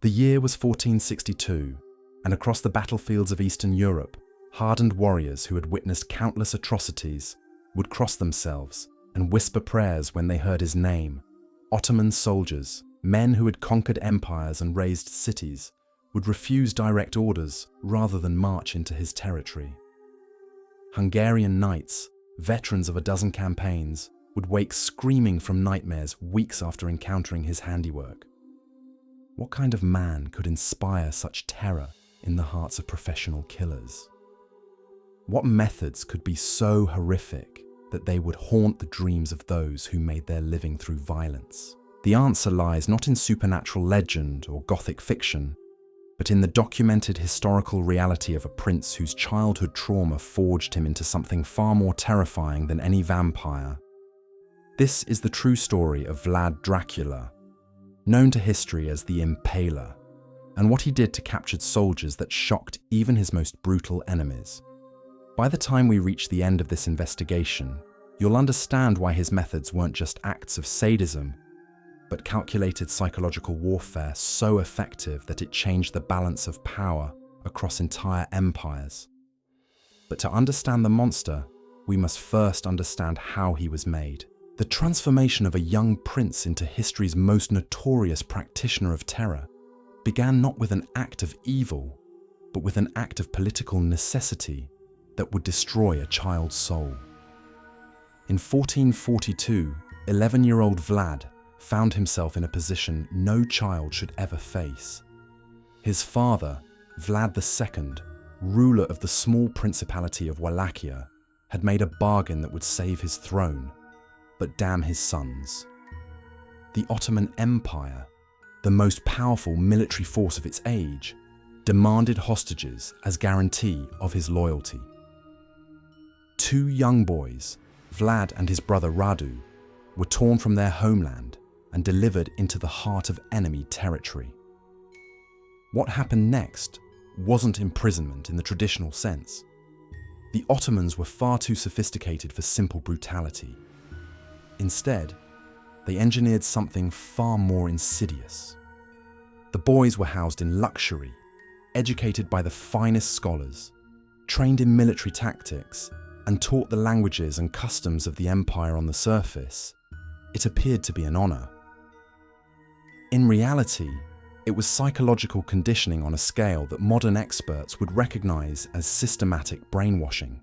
The year was 1462, and across the battlefields of Eastern Europe, hardened warriors who had witnessed countless atrocities would cross themselves and whisper prayers when they heard his name. Ottoman soldiers, men who had conquered empires and razed cities, would refuse direct orders rather than march into his territory. Hungarian knights, veterans of a dozen campaigns, would wake screaming from nightmares weeks after encountering his handiwork. What kind of man could inspire such terror in the hearts of professional killers? What methods could be so horrific that they would haunt the dreams of those who made their living through violence? The answer lies not in supernatural legend or Gothic fiction, but in the documented historical reality of a prince whose childhood trauma forged him into something far more terrifying than any vampire. This is the true story of Vlad Dracula, known to history as the Impaler, and what he did to captured soldiers that shocked even his most brutal enemies. By the time we reach the end of this investigation, you'll understand why his methods weren't just acts of sadism, but calculated psychological warfare so effective that it changed the balance of power across entire empires. But to understand the monster, we must first understand how he was made. The transformation of a young prince into history's most notorious practitioner of terror began not with an act of evil, but with an act of political necessity that would destroy a child's soul. In 1442, 11-year-old Vlad found himself in a position no child should ever face. His father, Vlad II, ruler of the small principality of Wallachia, had made a bargain that would save his throne, but damn his sons. The Ottoman Empire, the most powerful military force of its age, demanded hostages as guarantee of his loyalty. Two young boys, Vlad and his brother Radu, were torn from their homeland and delivered into the heart of enemy territory. What happened next wasn't imprisonment in the traditional sense. The Ottomans were far too sophisticated for simple brutality. Instead, they engineered something far more insidious. The boys were housed in luxury, educated by the finest scholars, trained in military tactics, and taught the languages and customs of the empire on the surface. It appeared to be an honor. In reality, it was psychological conditioning on a scale that modern experts would recognize as systematic brainwashing.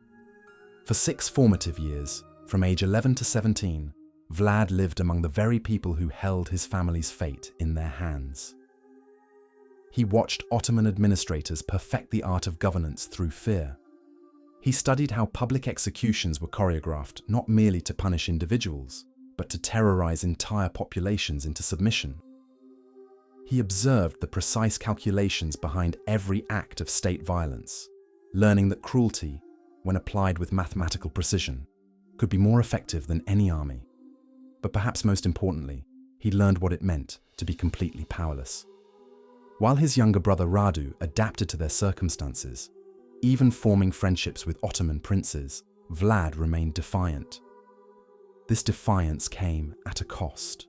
For 6 formative years, from age 11 to 17, Vlad lived among the very people who held his family's fate in their hands. He watched Ottoman administrators perfect the art of governance through fear. He studied how public executions were choreographed not merely to punish individuals, but to terrorize entire populations into submission. He observed the precise calculations behind every act of state violence, learning that cruelty, when applied with mathematical precision, could be more effective than any army. But perhaps most importantly, he learned what it meant to be completely powerless. While his younger brother Radu adapted to their circumstances, even forming friendships with Ottoman princes, Vlad remained defiant. This defiance came at a cost.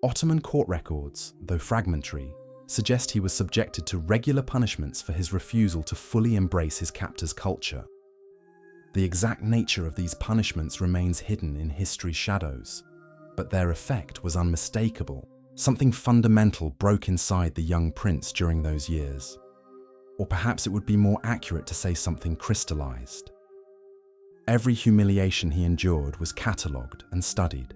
Ottoman court records, though fragmentary, suggest he was subjected to regular punishments for his refusal to fully embrace his captor's culture. The exact nature of these punishments remains hidden in history's shadows, but their effect was unmistakable. Something fundamental broke inside the young prince during those years. Or perhaps it would be more accurate to say something crystallized. Every humiliation he endured was catalogued and studied.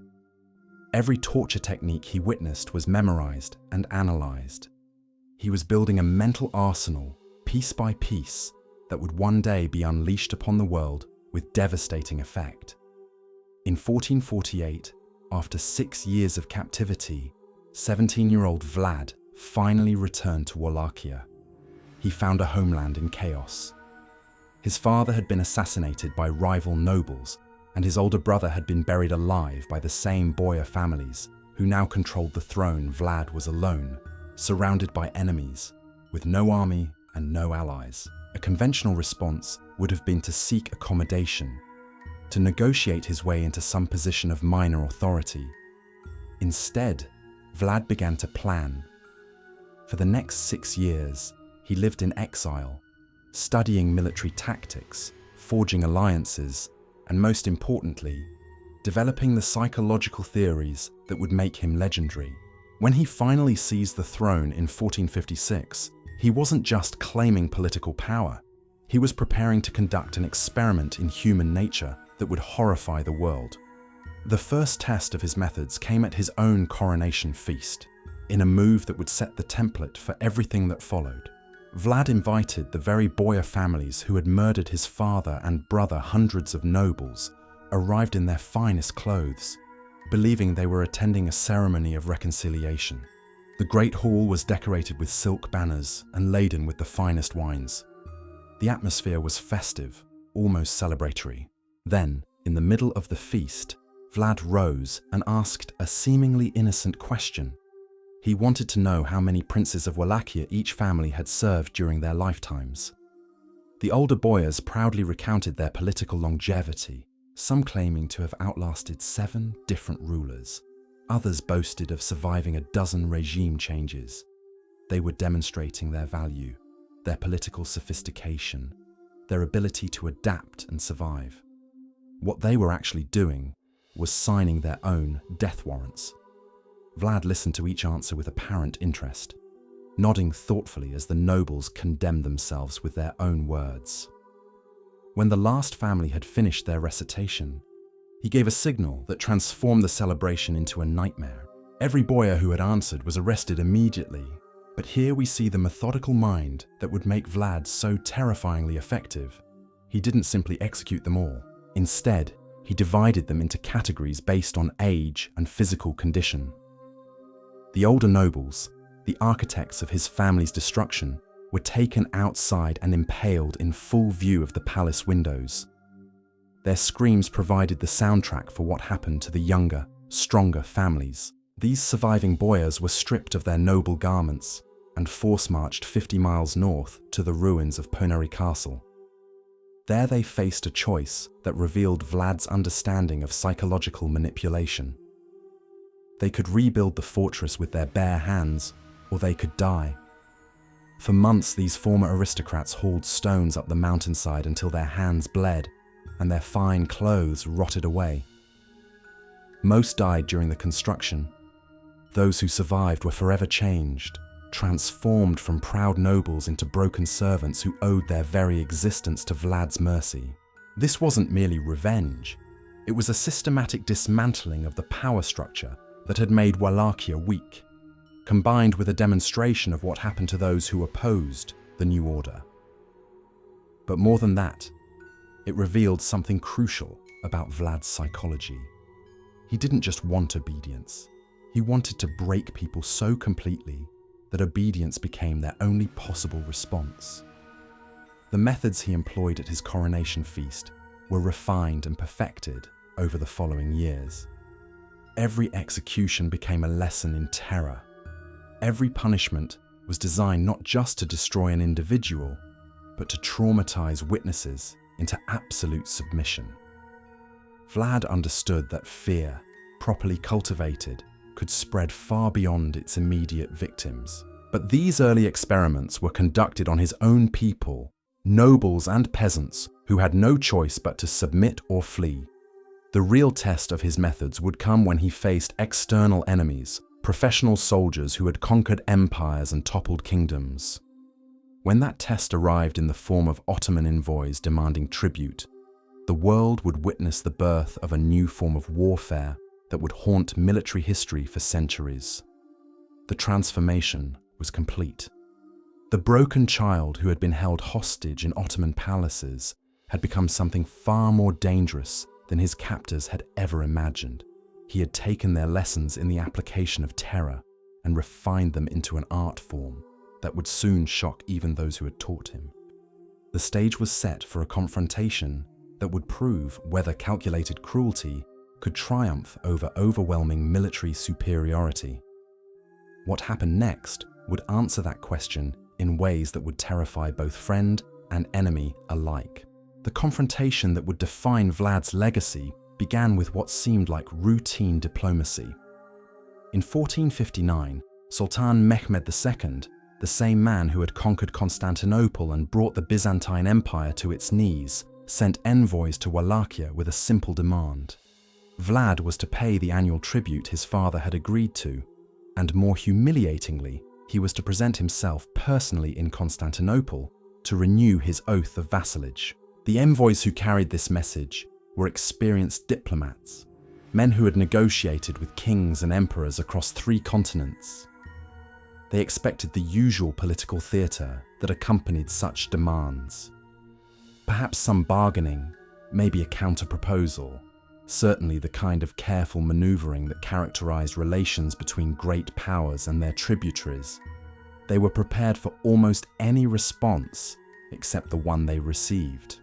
Every torture technique he witnessed was memorized and analyzed. He was building a mental arsenal, piece by piece, that would one day be unleashed upon the world with devastating effect. In 1448, after 6 years of captivity, 17-year-old Vlad finally returned to Wallachia. He found a homeland in chaos. His father had been assassinated by rival nobles, and his older brother had been buried alive by the same Boyar families, who now controlled the throne. Vlad was alone, surrounded by enemies, with no army and no allies. A conventional response would have been to seek accommodation, to negotiate his way into some position of minor authority. Instead, Vlad began to plan. For the next 6 years, he lived in exile, studying military tactics, forging alliances, and most importantly, developing the psychological theories that would make him legendary. When he finally seized the throne in 1456, he wasn't just claiming political power. He was preparing to conduct an experiment in human nature that would horrify the world. The first test of his methods came at his own coronation feast, in a move that would set the template for everything that followed. Vlad invited the very Boyar families who had murdered his father and brother. Hundreds of nobles arrived in their finest clothes, believing they were attending a ceremony of reconciliation. The great hall was decorated with silk banners and laden with the finest wines. The atmosphere was festive, almost celebratory. Then, in the middle of the feast, Vlad rose and asked a seemingly innocent question. He wanted to know how many princes of Wallachia each family had served during their lifetimes. The older Boyars proudly recounted their political longevity, some claiming to have outlasted 7 different rulers. Others boasted of surviving a dozen regime changes. They were demonstrating their value, their political sophistication, their ability to adapt and survive. What they were actually doing was signing their own death warrants. Vlad listened to each answer with apparent interest, nodding thoughtfully as the nobles condemned themselves with their own words. When the last family had finished their recitation, he gave a signal that transformed the celebration into a nightmare. Every Boyar who had answered was arrested immediately, but here we see the methodical mind that would make Vlad so terrifyingly effective. He didn't simply execute them all. Instead, he divided them into categories based on age and physical condition. The older nobles, the architects of his family's destruction, were taken outside and impaled in full view of the palace windows. Their screams provided the soundtrack for what happened to the younger, stronger families. These surviving Boyars were stripped of their noble garments and force-marched 50 miles north to the ruins of Ponary Castle. There they faced a choice that revealed Vlad's understanding of psychological manipulation. They could rebuild the fortress with their bare hands, or they could die. For months, these former aristocrats hauled stones up the mountainside until their hands bled and their fine clothes rotted away. Most died during the construction. Those who survived were forever changed, transformed from proud nobles into broken servants who owed their very existence to Vlad's mercy. This wasn't merely revenge. It was a systematic dismantling of the power structure that had made Wallachia weak, combined with a demonstration of what happened to those who opposed the new order. But more than that, it revealed something crucial about Vlad's psychology. He didn't just want obedience. He wanted to break people so completely that obedience became their only possible response. The methods he employed at his coronation feast were refined and perfected over the following years. Every execution became a lesson in terror. Every punishment was designed not just to destroy an individual, but to traumatize witnesses into absolute submission. Vlad understood that fear, properly cultivated, could spread far beyond its immediate victims. But these early experiments were conducted on his own people, nobles and peasants who had no choice but to submit or flee. The real test of his methods would come when he faced external enemies, professional soldiers who had conquered empires and toppled kingdoms. When that test arrived in the form of Ottoman envoys demanding tribute, the world would witness the birth of a new form of warfare that would haunt military history for centuries. The transformation was complete. The broken child who had been held hostage in Ottoman palaces had become something far more dangerous than his captors had ever imagined. He had taken their lessons in the application of terror and refined them into an art form that would soon shock even those who had taught him. The stage was set for a confrontation that would prove whether calculated cruelty could triumph over overwhelming military superiority. What happened next would answer that question in ways that would terrify both friend and enemy alike. The confrontation that would define Vlad's legacy began with what seemed like routine diplomacy. In 1459, Sultan Mehmed II the same man who had conquered Constantinople and brought the Byzantine Empire to its knees, sent envoys to Wallachia with a simple demand. Vlad was to pay the annual tribute his father had agreed to, and more humiliatingly, he was to present himself personally in Constantinople to renew his oath of vassalage. The envoys who carried this message were experienced diplomats, men who had negotiated with kings and emperors across 3 continents. They expected the usual political theatre that accompanied such demands. Perhaps some bargaining, maybe a counter-proposal, certainly the kind of careful manoeuvring that characterized relations between great powers and their tributaries. They were prepared for almost any response except the one they received.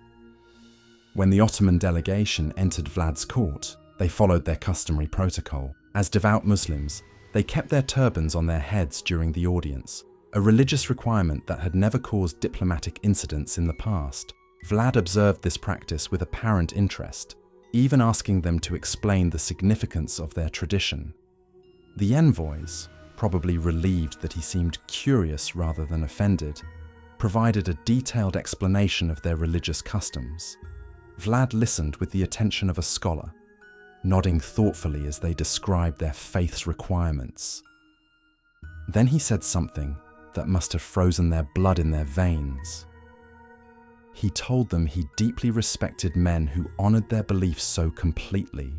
When the Ottoman delegation entered Vlad's court, they followed their customary protocol. As devout Muslims, they kept their turbans on their heads during the audience, a religious requirement that had never caused diplomatic incidents in the past. Vlad observed this practice with apparent interest, even asking them to explain the significance of their tradition. The envoys, probably relieved that he seemed curious rather than offended, provided a detailed explanation of their religious customs. Vlad listened with the attention of a scholar, nodding thoughtfully as they described their faith's requirements. Then he said something that must have frozen their blood in their veins. He told them he deeply respected men who honored their beliefs so completely,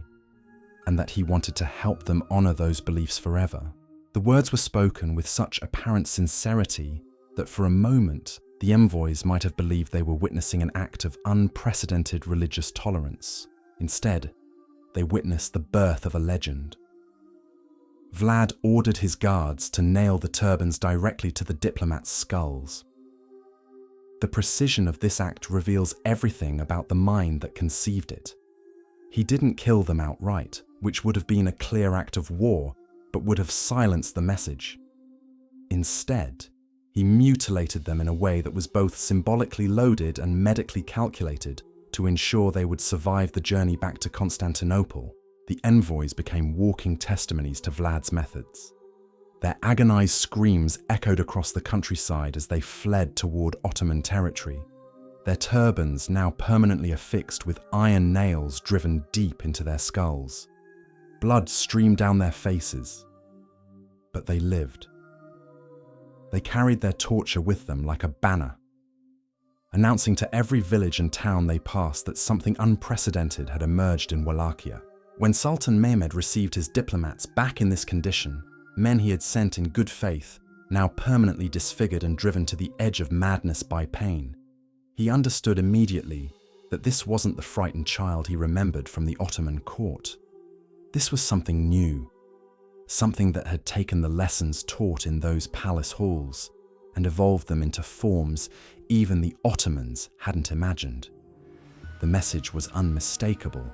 and that he wanted to help them honor those beliefs forever. The words were spoken with such apparent sincerity that for a moment the envoys might have believed they were witnessing an act of unprecedented religious tolerance. Instead, they witnessed the birth of a legend. Vlad ordered his guards to nail the turbans directly to the diplomats' skulls. The precision of this act reveals everything about the mind that conceived it. He didn't kill them outright, which would have been a clear act of war, but would have silenced the message. Instead, he mutilated them in a way that was both symbolically loaded and medically calculated to ensure they would survive the journey back to Constantinople. The envoys became walking testimonies to Vlad's methods. Their agonized screams echoed across the countryside as they fled toward Ottoman territory, their turbans now permanently affixed with iron nails driven deep into their skulls. Blood streamed down their faces, but they lived. They carried their torture with them like a banner, announcing to every village and town they passed that something unprecedented had emerged in Wallachia. When Sultan Mehmed received his diplomats back in this condition, men he had sent in good faith, now permanently disfigured and driven to the edge of madness by pain, he understood immediately that this wasn't the frightened child he remembered from the Ottoman court. This was something new, something that had taken the lessons taught in those palace halls and evolved them into forms even the Ottomans hadn't imagined. The message was unmistakable.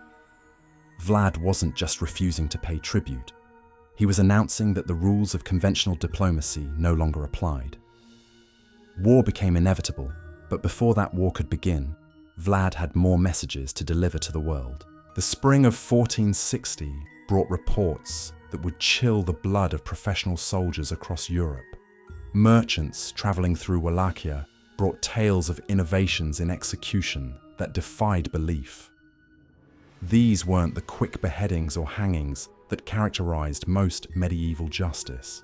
Vlad wasn't just refusing to pay tribute. He was announcing that the rules of conventional diplomacy no longer applied. War became inevitable, but before that war could begin, Vlad had more messages to deliver to the world. The spring of 1460 brought reports that would chill the blood of professional soldiers across Europe. Merchants traveling through Wallachia brought tales of innovations in execution that defied belief. These weren't the quick beheadings or hangings that characterized most medieval justice.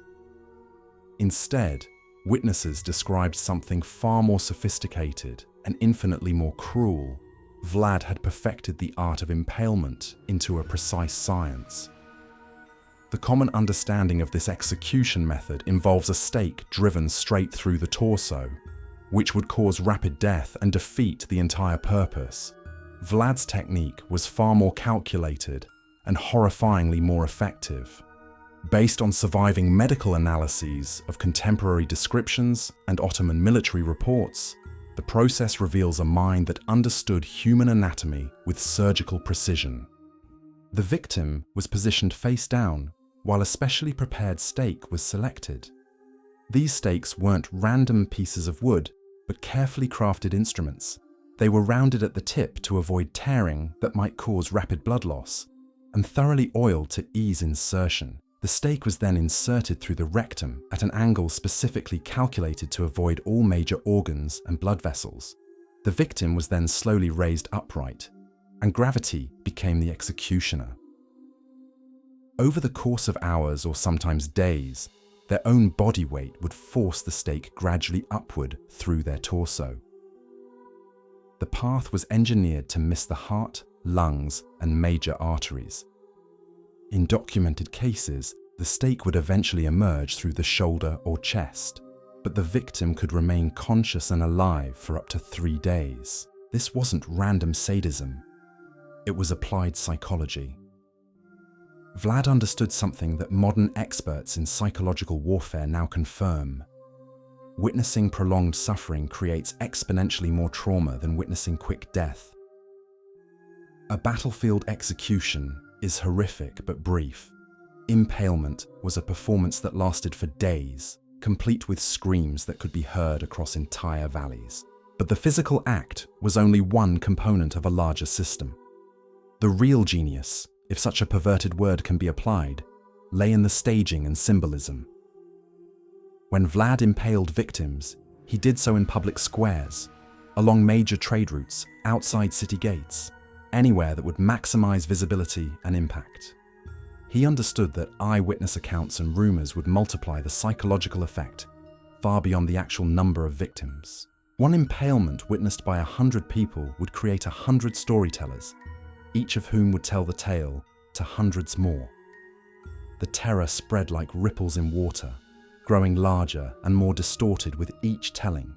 Instead, witnesses described something far more sophisticated and infinitely more cruel. Vlad had perfected the art of impalement into a precise science. The common understanding of this execution method involves a stake driven straight through the torso, which would cause rapid death and defeat the entire purpose. Vlad's technique was far more calculated and horrifyingly more effective. Based on surviving medical analyses of contemporary descriptions and Ottoman military reports, the process reveals a mind that understood human anatomy with surgical precision. The victim was positioned face down while a specially prepared stake was selected. These stakes weren't random pieces of wood, but carefully crafted instruments. They were rounded at the tip to avoid tearing that might cause rapid blood loss, and thoroughly oiled to ease insertion. The stake was then inserted through the rectum at an angle specifically calculated to avoid all major organs and blood vessels. The victim was then slowly raised upright, and gravity became the executioner. Over the course of hours or sometimes days, their own body weight would force the stake gradually upward through their torso. The path was engineered to miss the heart, lungs, and major arteries. In documented cases, the stake would eventually emerge through the shoulder or chest, but the victim could remain conscious and alive for up to 3 days. This wasn't random sadism. It was applied psychology. Vlad understood something that modern experts in psychological warfare now confirm. Witnessing prolonged suffering creates exponentially more trauma than witnessing quick death. A battlefield execution is horrific but brief. Impalement was a performance that lasted for days, complete with screams that could be heard across entire valleys. But the physical act was only one component of a larger system. The real genius, if such a perverted word can be applied, lay in the staging and symbolism. When Vlad impaled victims, he did so in public squares, along major trade routes, outside city gates, anywhere that would maximize visibility and impact. He understood that eyewitness accounts and rumors would multiply the psychological effect far beyond the actual number of victims. One impalement witnessed by 100 people would create 100 storytellers, each of whom would tell the tale to hundreds more. The terror spread like ripples in water, growing larger and more distorted with each telling.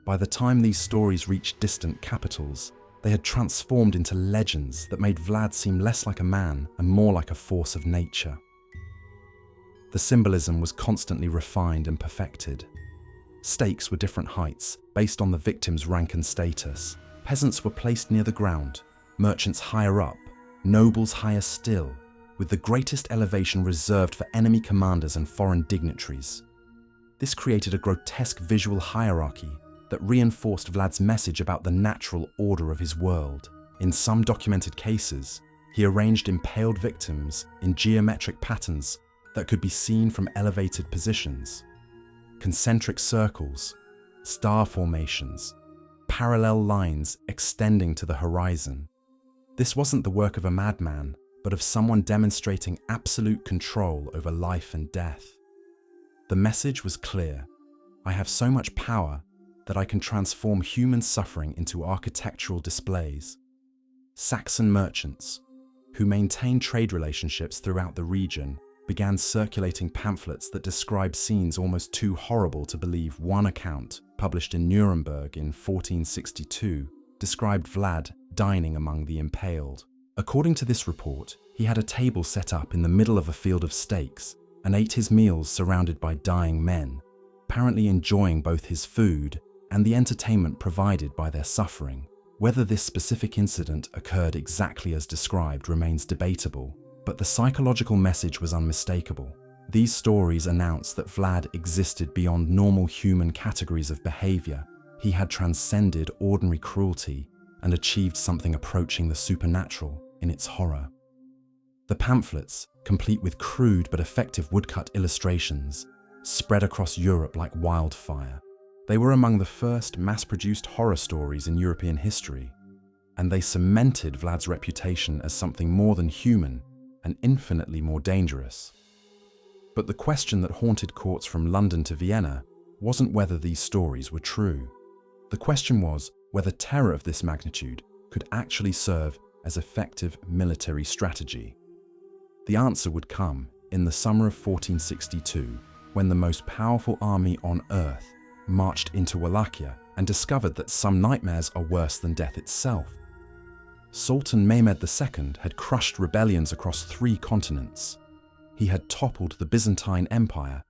By the time these stories reached distant capitals, they had transformed into legends that made Vlad seem less like a man and more like a force of nature. The symbolism was constantly refined and perfected. Stakes were different heights, based on the victim's rank and status. Peasants were placed near the ground, merchants higher up, nobles higher still, with the greatest elevation reserved for enemy commanders and foreign dignitaries. This created a grotesque visual hierarchy that reinforced Vlad's message about the natural order of his world. In some documented cases, he arranged impaled victims in geometric patterns that could be seen from elevated positions. Concentric circles, star formations, parallel lines extending to the horizon. This wasn't the work of a madman, but of someone demonstrating absolute control over life and death. The message was clear: I have so much power that I can transform human suffering into architectural displays. Saxon merchants, who maintained trade relationships throughout the region, began circulating pamphlets that described scenes almost too horrible to believe. One account, published in Nuremberg in 1462, described Vlad dining among the impaled. According to this report, he had a table set up in the middle of a field of stakes and ate his meals surrounded by dying men, apparently enjoying both his food and the entertainment provided by their suffering. Whether this specific incident occurred exactly as described remains debatable, but the psychological message was unmistakable. These stories announced that Vlad existed beyond normal human categories of behavior. He had transcended ordinary cruelty and achieved something approaching the supernatural in its horror. The pamphlets, complete with crude but effective woodcut illustrations, spread across Europe like wildfire. They were among the first mass-produced horror stories in European history, and they cemented Vlad's reputation as something more than human and infinitely more dangerous. But the question that haunted courts from London to Vienna wasn't whether these stories were true. The question was whether terror of this magnitude could actually serve as effective military strategy. The answer would come in the summer of 1462, when the most powerful army on earth marched into Wallachia and discovered that some nightmares are worse than death itself. Sultan Mehmed II had crushed rebellions across 3 continents. He had toppled the Byzantine Empire,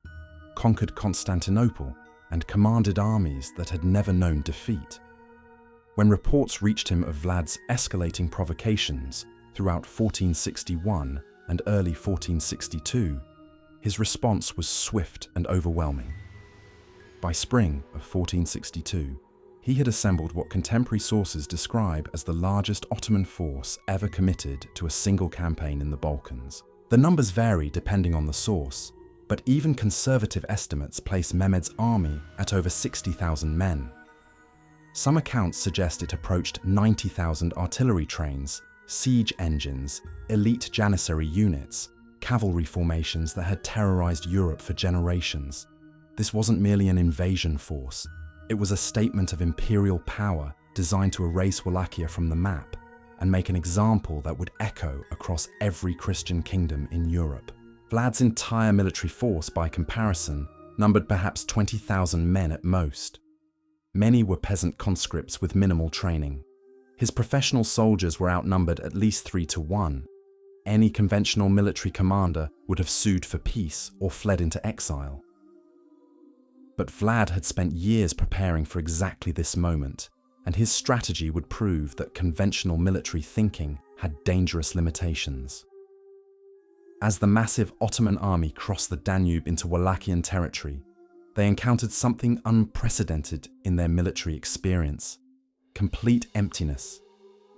conquered Constantinople, and commanded armies that had never known defeat. When reports reached him of Vlad's escalating provocations throughout 1461 and early 1462, his response was swift and overwhelming. By spring of 1462, he had assembled what contemporary sources describe as the largest Ottoman force ever committed to a single campaign in the Balkans. The numbers vary depending on the source, but even conservative estimates place Mehmed's army at over 60,000 men. Some accounts suggest it approached 90,000 artillery trains, siege engines, elite janissary units, cavalry formations that had terrorized Europe for generations. This wasn't merely an invasion force. It was a statement of imperial power designed to erase Wallachia from the map and make an example that would echo across every Christian kingdom in Europe. Vlad's entire military force, by comparison, numbered perhaps 20,000 men at most. Many were peasant conscripts with minimal training. His professional soldiers were outnumbered at least 3-1. Any conventional military commander would have sued for peace or fled into exile. But Vlad had spent years preparing for exactly this moment, and his strategy would prove that conventional military thinking had dangerous limitations. As the massive Ottoman army crossed the Danube into Wallachian territory, they encountered something unprecedented in their military experience: complete emptiness.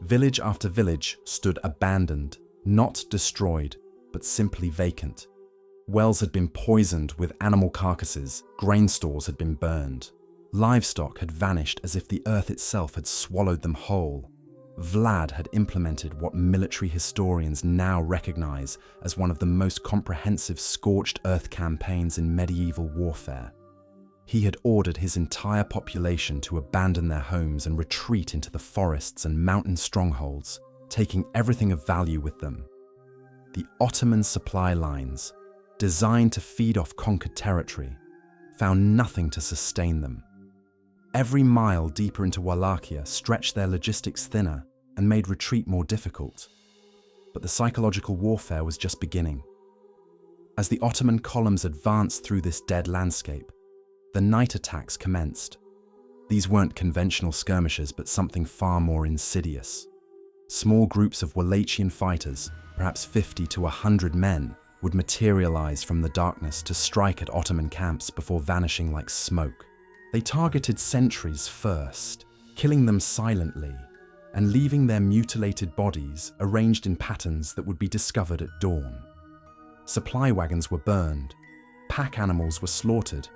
Village after village stood abandoned, not destroyed, but simply vacant. Wells had been poisoned with animal carcasses, grain stores had been burned. Livestock had vanished as if the earth itself had swallowed them whole. Vlad had implemented what military historians now recognize as one of the most comprehensive scorched earth campaigns in medieval warfare. He had ordered his entire population to abandon their homes and retreat into the forests and mountain strongholds, taking everything of value with them. The Ottoman supply lines, designed to feed off conquered territory, found nothing to sustain them. Every mile deeper into Wallachia stretched their logistics thinner and made retreat more difficult. But the psychological warfare was just beginning. As the Ottoman columns advanced through this dead landscape, the night attacks commenced. These weren't conventional skirmishes, but something far more insidious. Small groups of Wallachian fighters, perhaps 50 to 100 men, would materialize from the darkness to strike at Ottoman camps before vanishing like smoke. They targeted sentries first, killing them silently, and leaving their mutilated bodies arranged in patterns that would be discovered at dawn. Supply wagons were burned, pack animals were slaughtered,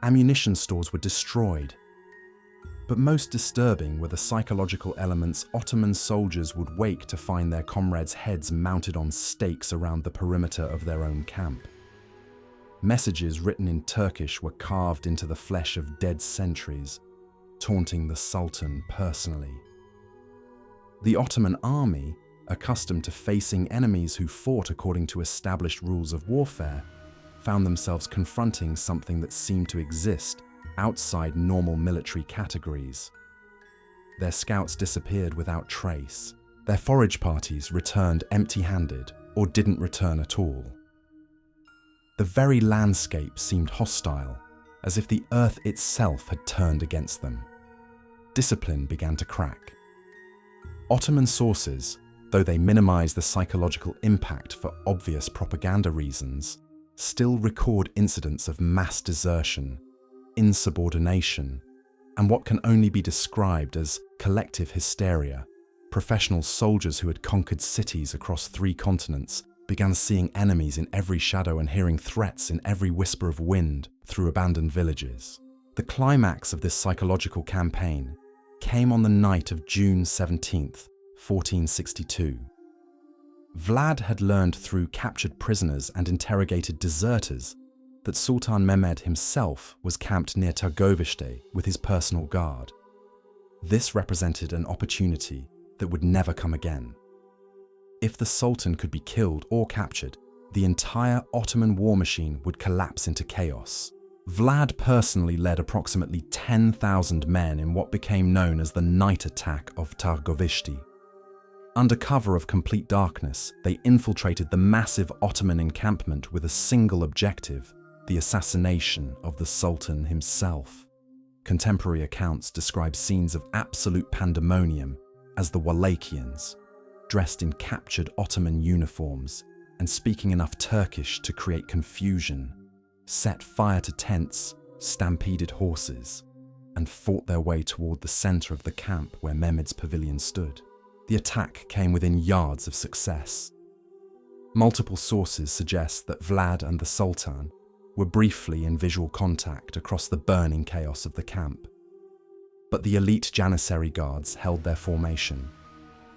ammunition stores were destroyed. But most disturbing were the psychological elements Ottoman soldiers would wake to find their comrades' heads mounted on stakes around the perimeter of their own camp. Messages written in Turkish were carved into the flesh of dead sentries, taunting the Sultan personally. The Ottoman army, accustomed to facing enemies who fought according to established rules of warfare, found themselves confronting something that seemed to exist outside normal military categories. Their scouts disappeared without trace. Their forage parties returned empty-handed or didn't return at all. The very landscape seemed hostile, as if the earth itself had turned against them. Discipline began to crack. Ottoman sources, though they minimize the psychological impact for obvious propaganda reasons, still record incidents of mass desertion, insubordination, and what can only be described as collective hysteria. Professional soldiers who had conquered cities across 3 continents began seeing enemies in every shadow and hearing threats in every whisper of wind through abandoned villages. The climax of this psychological campaign came on the night of June 17th, 1462. Vlad had learned through captured prisoners and interrogated deserters that Sultan Mehmed himself was camped near Targovishte with his personal guard. This represented an opportunity that would never come again. If the Sultan could be killed or captured, the entire Ottoman war machine would collapse into chaos. Vlad personally led approximately 10,000 men in what became known as the night attack of Targovishte. Under cover of complete darkness, they infiltrated the massive Ottoman encampment with a single objective: the assassination of the Sultan himself. Contemporary accounts describe scenes of absolute pandemonium as the Wallachians, dressed in captured Ottoman uniforms and speaking enough Turkish to create confusion, set fire to tents, stampeded horses, and fought their way toward the center of the camp where Mehmed's pavilion stood. The attack came within yards of success. Multiple sources suggest that Vlad and the Sultan were briefly in visual contact across the burning chaos of the camp. But the elite Janissary guards held their formation,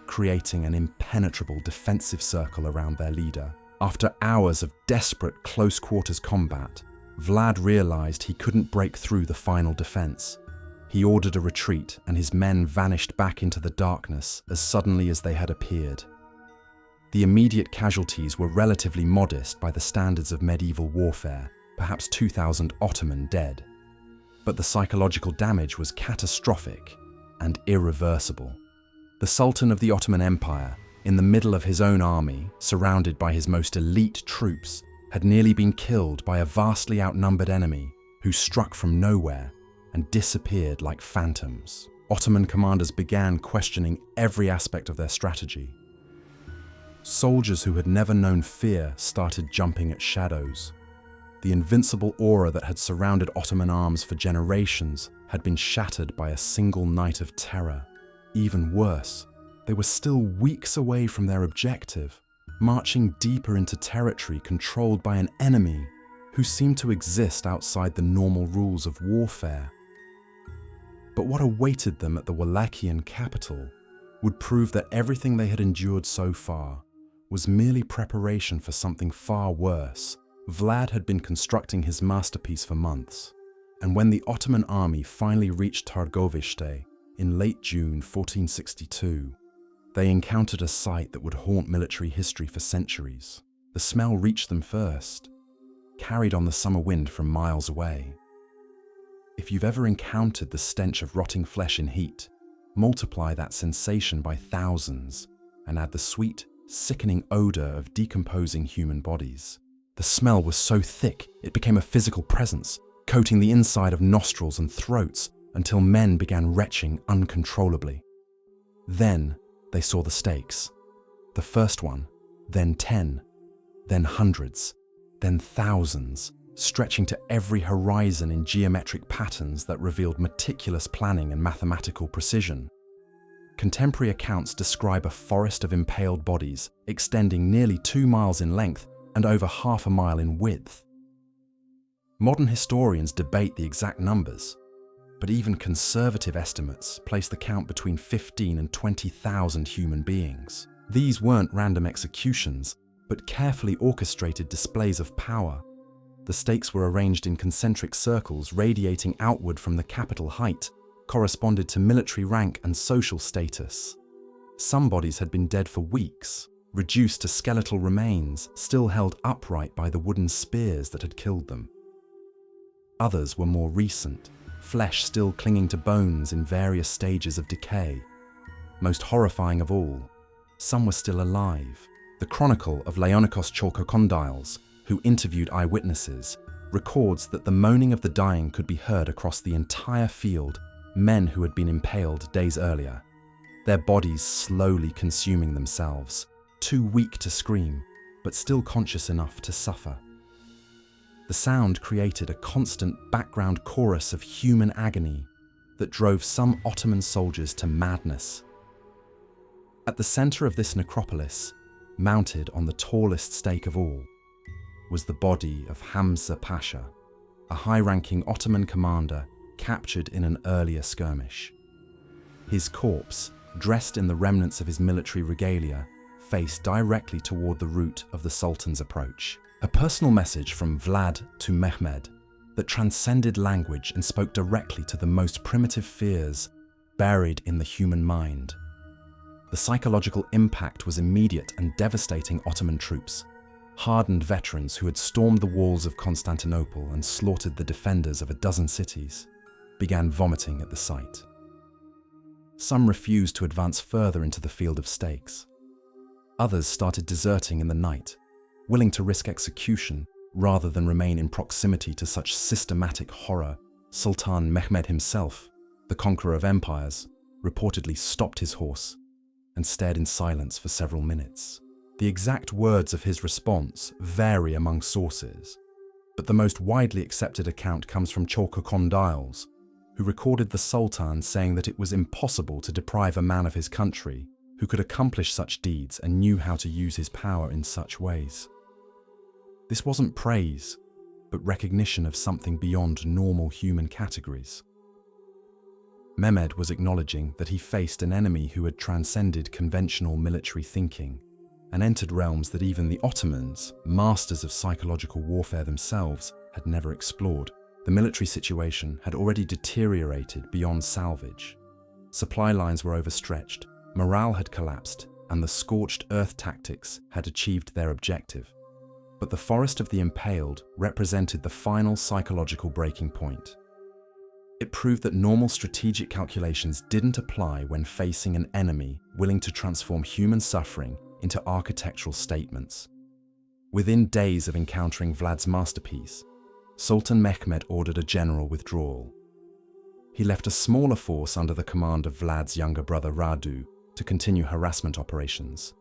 creating an impenetrable defensive circle around their leader. After hours of desperate close-quarters combat, Vlad realized he couldn't break through the final defense. He ordered a retreat, and his men vanished back into the darkness as suddenly as they had appeared. The immediate casualties were relatively modest by the standards of medieval warfare, perhaps 2,000 Ottoman dead. But the psychological damage was catastrophic and irreversible. The Sultan of the Ottoman Empire, in the middle of his own army, surrounded by his most elite troops, had nearly been killed by a vastly outnumbered enemy who struck from nowhere and disappeared like phantoms. Ottoman commanders began questioning every aspect of their strategy. Soldiers who had never known fear started jumping at shadows. The invincible aura that had surrounded Ottoman arms for generations had been shattered by a single night of terror. Even worse, they were still weeks away from their objective, marching deeper into territory controlled by an enemy who seemed to exist outside the normal rules of warfare. But what awaited them at the Wallachian capital would prove that everything they had endured so far was merely preparation for something far worse. Vlad had been constructing his masterpiece for months, and when the Ottoman army finally reached Targovishte in late June 1462, they encountered a sight that would haunt military history for centuries. The smell reached them first, carried on the summer wind from miles away. If you've ever encountered the stench of rotting flesh in heat, multiply that sensation by thousands and add the sweet, sickening odor of decomposing human bodies. The smell was so thick it became a physical presence, coating the inside of nostrils and throats until men began retching uncontrollably. Then they saw the stakes. The first one, then 10, then hundreds, then thousands, stretching to every horizon in geometric patterns that revealed meticulous planning and mathematical precision. Contemporary accounts describe a forest of impaled bodies extending nearly 2 miles in length and over half a mile in width. Modern historians debate the exact numbers, but even conservative estimates place the count between 15 and 20,000 human beings. These weren't random executions, but carefully orchestrated displays of power. The stakes were arranged in concentric circles radiating outward from the capital height, corresponded to military rank and social status. Some bodies had been dead for weeks, reduced to skeletal remains, still held upright by the wooden spears that had killed them. Others were more recent, flesh still clinging to bones in various stages of decay. Most horrifying of all, some were still alive. The Chronicle of Leonikos Chalkokondyles, who interviewed eyewitnesses, records that the moaning of the dying could be heard across the entire field, men who had been impaled days earlier, their bodies slowly consuming themselves, too weak to scream, but still conscious enough to suffer. The sound created a constant background chorus of human agony that drove some Ottoman soldiers to madness. At the center of this necropolis, mounted on the tallest stake of all, was the body of Hamza Pasha, a high-ranking Ottoman commander captured in an earlier skirmish. His corpse, dressed in the remnants of his military regalia, faced directly toward the route of the Sultan's approach. A personal message from Vlad to Mehmed that transcended language and spoke directly to the most primitive fears buried in the human mind. The psychological impact was immediate and devastating. Ottoman troops, hardened veterans who had stormed the walls of Constantinople and slaughtered the defenders of a dozen cities, began vomiting at the sight. Some refused to advance further into the field of stakes. Others started deserting in the night, willing to risk execution rather than remain in proximity to such systematic horror. Sultan Mehmed himself, the conqueror of empires, reportedly stopped his horse and stared in silence for several minutes. The exact words of his response vary among sources, but the most widely accepted account comes from Chalkokondyles, who recorded the Sultan saying that it was impossible to deprive a man of his country who could accomplish such deeds and knew how to use his power in such ways. This wasn't praise, but recognition of something beyond normal human categories. Mehmed was acknowledging that he faced an enemy who had transcended conventional military thinking and entered realms that even the Ottomans, masters of psychological warfare themselves, had never explored. The military situation had already deteriorated beyond salvage. Supply lines were overstretched, morale had collapsed, and the scorched earth tactics had achieved their objective. But the forest of the impaled represented the final psychological breaking point. It proved that normal strategic calculations didn't apply when facing an enemy willing to transform human suffering into architectural statements. Within days of encountering Vlad's masterpiece, Sultan Mehmed ordered a general withdrawal. He left a smaller force under the command of Vlad's younger brother Radu to continue harassment operations,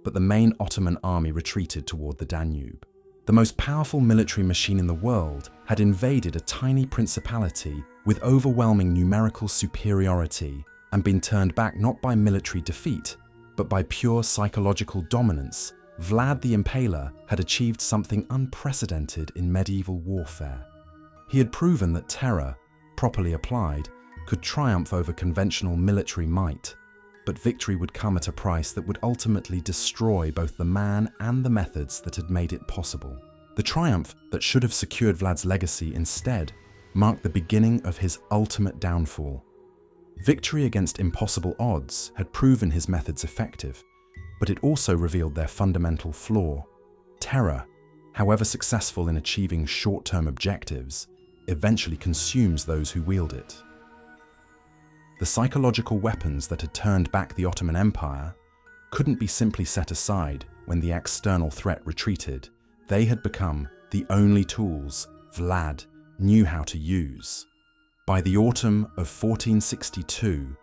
but the main Ottoman army retreated toward the Danube. The most powerful military machine in the world had invaded a tiny principality with overwhelming numerical superiority and been turned back not by military defeat, but by pure psychological dominance. Vlad the Impaler had achieved something unprecedented in medieval warfare. He had proven that terror, properly applied, could triumph over conventional military might, but victory would come at a price that would ultimately destroy both the man and the methods that had made it possible. The triumph that should have secured Vlad's legacy instead marked the beginning of his ultimate downfall. Victory against impossible odds had proven his methods effective, but it also revealed their fundamental flaw. Terror, however successful in achieving short-term objectives, eventually consumes those who wield it. The psychological weapons that had turned back the Ottoman Empire couldn't be simply set aside when the external threat retreated. They had become the only tools Vlad knew how to use. By the autumn of 1462,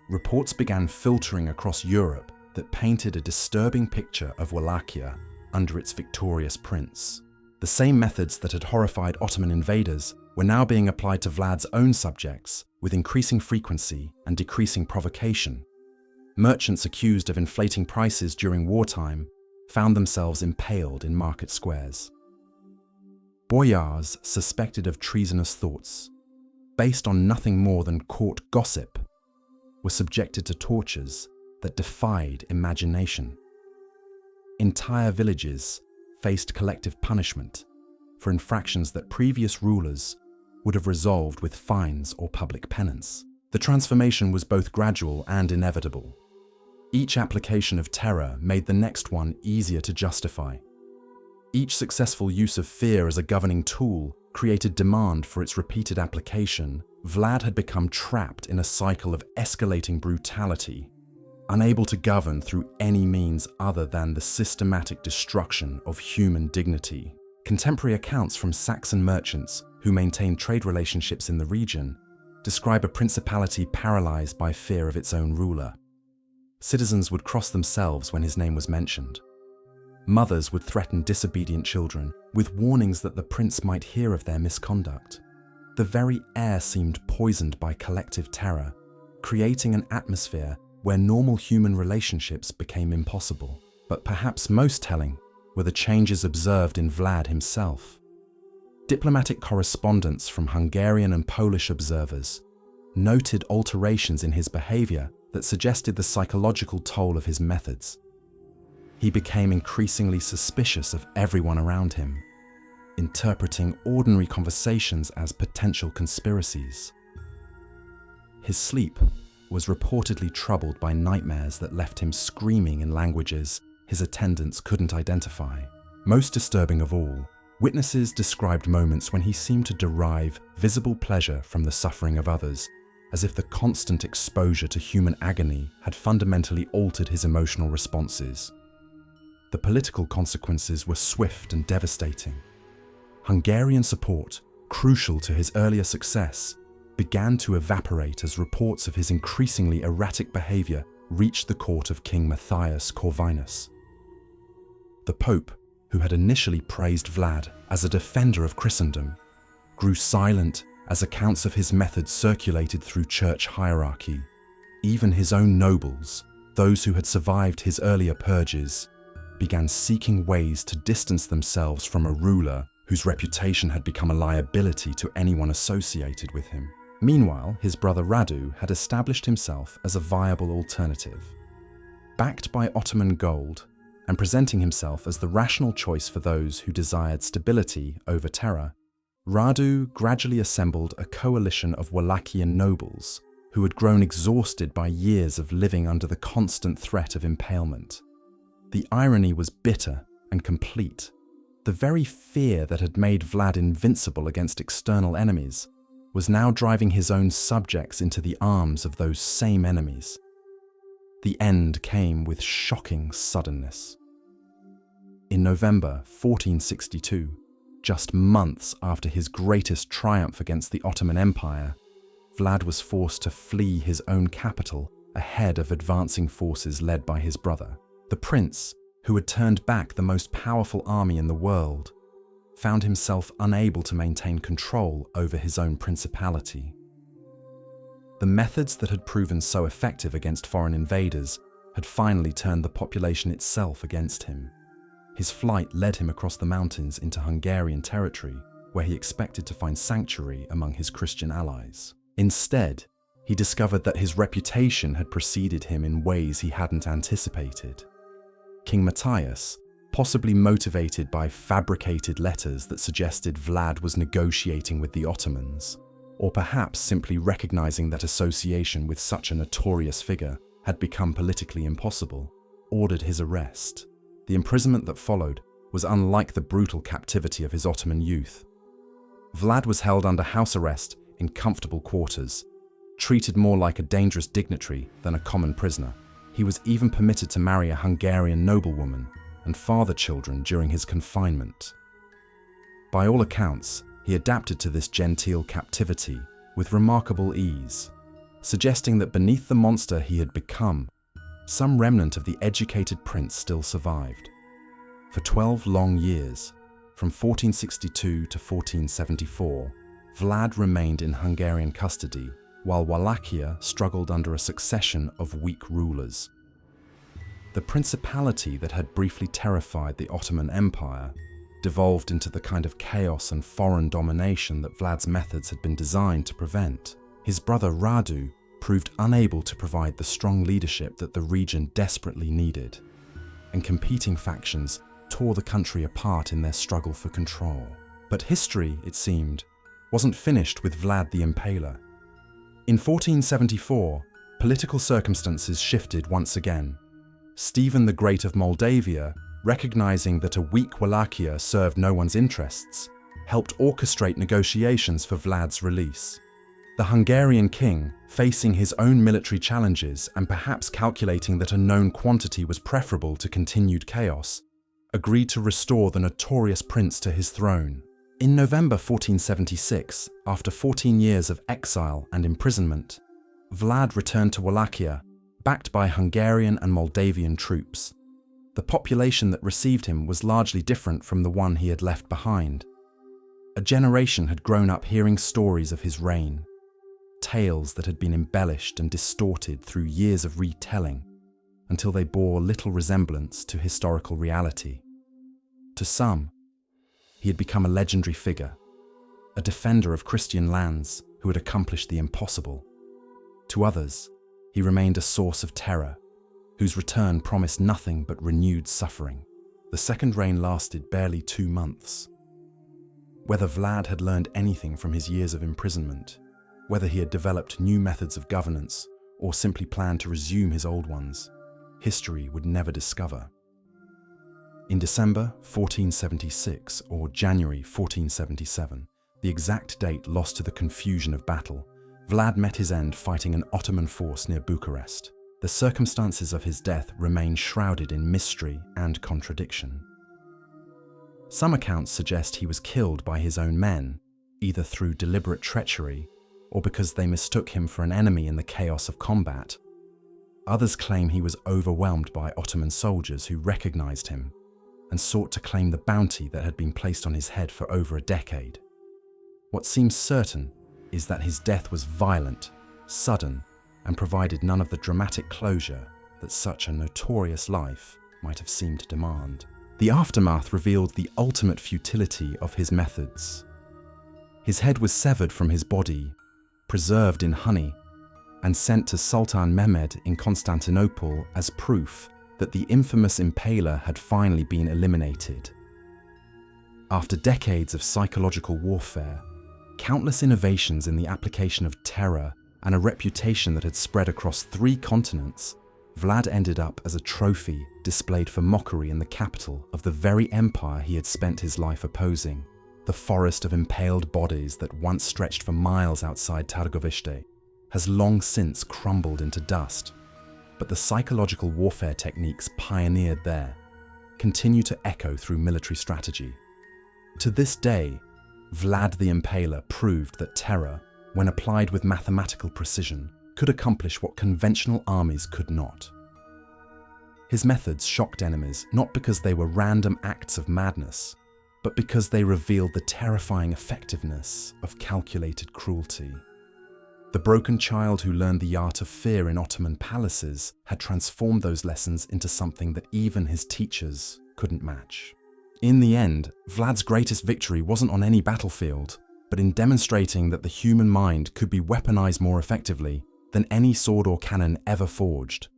reports began filtering across Europe that painted a disturbing picture of Wallachia under its victorious prince. The same methods that had horrified Ottoman invaders were now being applied to Vlad's own subjects with increasing frequency and decreasing provocation. Merchants accused of inflating prices during wartime found themselves impaled in market squares. Boyars suspected of treasonous thoughts, based on nothing more than court gossip, were subjected to tortures that defied imagination. Entire villages faced collective punishment for infractions that previous rulers would have resolved with fines or public penance. The transformation was both gradual and inevitable. Each application of terror made the next one easier to justify. Each successful use of fear as a governing tool created demand for its repeated application. Vlad had become trapped in a cycle of escalating brutality, unable to govern through any means other than the systematic destruction of human dignity. Contemporary accounts from Saxon merchants who maintained trade relationships in the region describe a principality paralyzed by fear of its own ruler. Citizens would cross themselves when his name was mentioned. Mothers would threaten disobedient children with warnings that the prince might hear of their misconduct. The very air seemed poisoned by collective terror, creating an atmosphere where normal human relationships became impossible. But perhaps most telling were the changes observed in Vlad himself. Diplomatic correspondence from Hungarian and Polish observers noted alterations in his behavior that suggested the psychological toll of his methods. He became increasingly suspicious of everyone around him, interpreting ordinary conversations as potential conspiracies. His sleep was reportedly troubled by nightmares that left him screaming in languages his attendants couldn't identify. Most disturbing of all, witnesses described moments when he seemed to derive visible pleasure from the suffering of others, as if the constant exposure to human agony had fundamentally altered his emotional responses. The political consequences were swift and devastating. Hungarian support, crucial to his earlier success, began to evaporate as reports of his increasingly erratic behavior reached the court of King Matthias Corvinus. The Pope, who had initially praised Vlad as a defender of Christendom, grew silent as accounts of his methods circulated through church hierarchy. Even his own nobles, those who had survived his earlier purges began seeking ways to distance themselves from a ruler whose reputation had become a liability to anyone associated with him. Meanwhile, his brother Radu had established himself as a viable alternative. Backed by Ottoman gold and presenting himself as the rational choice for those who desired stability over terror, Radu gradually assembled a coalition of Wallachian nobles who had grown exhausted by years of living under the constant threat of impalement. The irony was bitter and complete. The very fear that had made Vlad invincible against external enemies was now driving his own subjects into the arms of those same enemies. The end came with shocking suddenness. In November 1462, just months after his greatest triumph against the Ottoman Empire, Vlad was forced to flee his own capital ahead of advancing forces led by his brother. The prince, who had turned back the most powerful army in the world, found himself unable to maintain control over his own principality. The methods that had proven so effective against foreign invaders had finally turned the population itself against him. His flight led him across the mountains into Hungarian territory, where he expected to find sanctuary among his Christian allies. Instead, he discovered that his reputation had preceded him in ways he hadn't anticipated. King Matthias, possibly motivated by fabricated letters that suggested Vlad was negotiating with the Ottomans, or perhaps simply recognizing that association with such a notorious figure had become politically impossible, ordered his arrest. The imprisonment that followed was unlike the brutal captivity of his Ottoman youth. Vlad was held under house arrest in comfortable quarters, treated more like a dangerous dignitary than a common prisoner. He was even permitted to marry a Hungarian noblewoman and father children during his confinement. By all accounts, he adapted to this genteel captivity with remarkable ease, suggesting that beneath the monster he had become, some remnant of the educated prince still survived. For 12 long years, from 1462 to 1474, Vlad remained in Hungarian custody, while Wallachia struggled under a succession of weak rulers. The principality that had briefly terrified the Ottoman Empire devolved into the kind of chaos and foreign domination that Vlad's methods had been designed to prevent. His brother Radu proved unable to provide the strong leadership that the region desperately needed, and competing factions tore the country apart in their struggle for control. But history, it seemed, wasn't finished with Vlad the Impaler. In 1474, political circumstances shifted once again. Stephen the Great of Moldavia, recognizing that a weak Wallachia served no one's interests, helped orchestrate negotiations for Vlad's release. The Hungarian king, facing his own military challenges and perhaps calculating that a known quantity was preferable to continued chaos, agreed to restore the notorious prince to his throne. In November 1476, after 14 years of exile and imprisonment, Vlad returned to Wallachia, backed by Hungarian and Moldavian troops. The population that received him was largely different from the one he had left behind. A generation had grown up hearing stories of his reign, tales that had been embellished and distorted through years of retelling, until they bore little resemblance to historical reality. To some, he had become a legendary figure, a defender of Christian lands who had accomplished the impossible. To others, he remained a source of terror, whose return promised nothing but renewed suffering. The second reign lasted barely 2 months. Whether Vlad had learned anything from his years of imprisonment, whether he had developed new methods of governance, or simply planned to resume his old ones, history would never discover. In December 1476 or January 1477, the exact date lost to the confusion of battle, Vlad met his end fighting an Ottoman force near Bucharest. The circumstances of his death remain shrouded in mystery and contradiction. Some accounts suggest he was killed by his own men, either through deliberate treachery or because they mistook him for an enemy in the chaos of combat. Others claim he was overwhelmed by Ottoman soldiers who recognized him and sought to claim the bounty that had been placed on his head for over a decade. What seems certain is that his death was violent, sudden, and provided none of the dramatic closure that such a notorious life might have seemed to demand. The aftermath revealed the ultimate futility of his methods. His head was severed from his body, preserved in honey, and sent to Sultan Mehmed in Constantinople as proof that the infamous impaler had finally been eliminated. After decades of psychological warfare, countless innovations in the application of terror, and a reputation that had spread across 3 continents, Vlad ended up as a trophy displayed for mockery in the capital of the very empire he had spent his life opposing. The forest of impaled bodies that once stretched for miles outside Targovishte has long since crumbled into dust, but the psychological warfare techniques pioneered there continue to echo through military strategy. To this day, Vlad the Impaler proved that terror, when applied with mathematical precision, could accomplish what conventional armies could not. His methods shocked enemies not because they were random acts of madness, but because they revealed the terrifying effectiveness of calculated cruelty. The broken child who learned the art of fear in Ottoman palaces had transformed those lessons into something that even his teachers couldn't match. In the end, Vlad's greatest victory wasn't on any battlefield, but in demonstrating that the human mind could be weaponized more effectively than any sword or cannon ever forged.